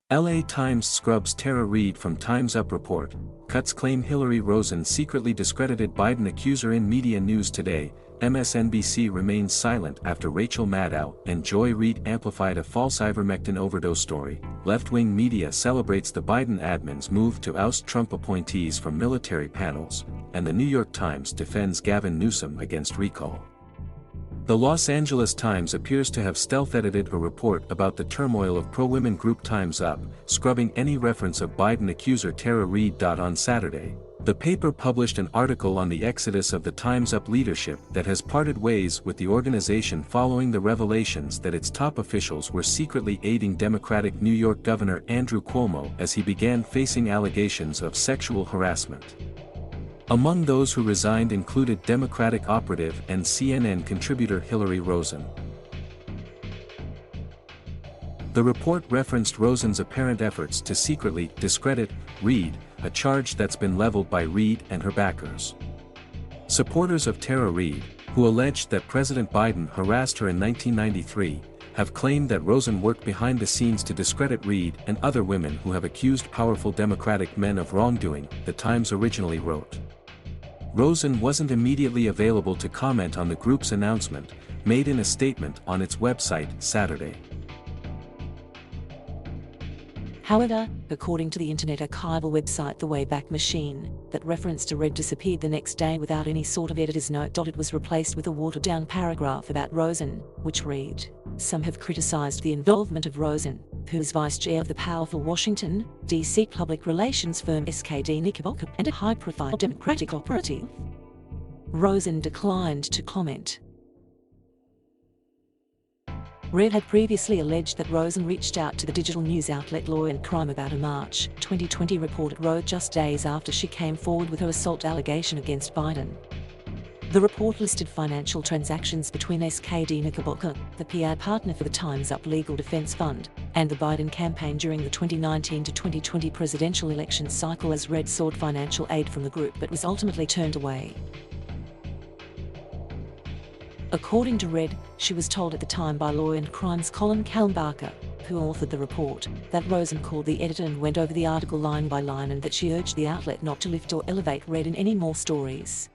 LA Times scrubs Tara Reade from Time's Up report, cuts claim Hilary Rosen secretly discredited Biden accuserIn media news today. MSNBC remains silent after Rachel Maddow and Joy Reid amplified a false ivermectin overdose story. Left-wing media celebrates the Biden admin's move to oust Trump appointees from military panels, and the New York Times defends Gavin Newsom against recall. The Los Angeles Times appears to have stealth-edited a report about the turmoil of pro-women group Time's Up, scrubbing any reference of Biden accuser Tara Reade. On Saturday, the paper published an article on the exodus of the Time's Up leadership that has parted ways with the organization following the revelations that its top officials were secretly aiding Democratic New York Governor Andrew Cuomo as he began facing allegations of sexual harassment. Among those who resigned included Democratic operative and CNN contributor Hilary Rosen. The report referenced Rosen's apparent efforts to secretly discredit Reid, a charge that's been leveled by Reid and her backers. Supporters of Tara Reade, who alleged that President Biden harassed her in 1993, have claimed that Rosen worked behind the scenes to discredit Reid and other women who have accused powerful Democratic men of wrongdoing, the Times originally wrote. Rosen wasn't immediately available to comment on the group's announcement, made in a statement on its website Saturday. However, according to the Internet archival website The Wayback Machine, that reference to Reid disappeared the next day without any sort of editor's note. It was replaced with a watered-down paragraph about Rosen, which read, "Some have criticized the involvement of Rosen, who is vice chair of the powerful Washington, D.C. public relations firm SKD Knickerbocker and a high-profile Democratic operative." Rosen declined to comment. Reid had previously alleged that Rosen reached out to the digital news outlet Law and Crime about a March 2020 report it wrote just days after she came forward with her assault allegation against Biden. The report listed financial transactions between SKD Knickerbocker, the PR partner for the Time's Up Legal Defense Fund, and the Biden campaign during the 2019 to 2020 presidential election cycle as Reid sought financial aid from the group but was ultimately turned away. According to Reid, she was told at the time by Law and Crime's Colin Kalmbach, who authored the report, that Rosen called the editor and went over the article line by line and that she urged the outlet not to lift or elevate Reid in any more stories.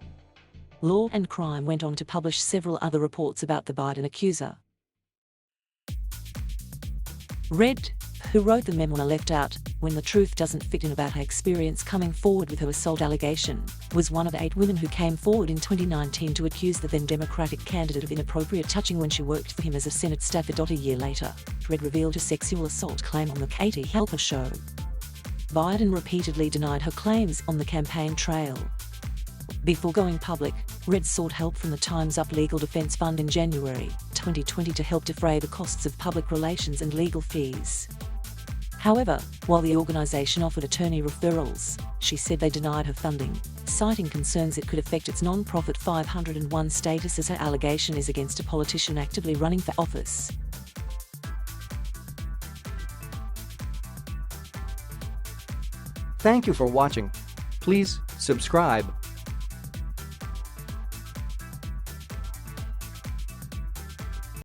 Law and Crime went on to publish several other reports about the Biden accuser. Reid, who wrote the memoir Left Out, When the Truth Doesn't Fit In about her experience coming forward with her assault allegation, was one of 8 women who came forward in 2019 to accuse the then Democratic candidate of inappropriate touching when she worked for him as a Senate staffer. A year later, Reid revealed a sexual assault claim on the Katie Halper show. Biden repeatedly denied her claims on the campaign trail. Before going public, Reid sought help from the Time's Up Legal Defense Fund in January 2020 to help defray the costs of public relations and legal fees. However, while the organization offered attorney referrals, she said they denied her funding, citing concerns it could affect its non-profit 501 status as her allegation is against a politician actively running for office. Thank you for watching. Please subscribe,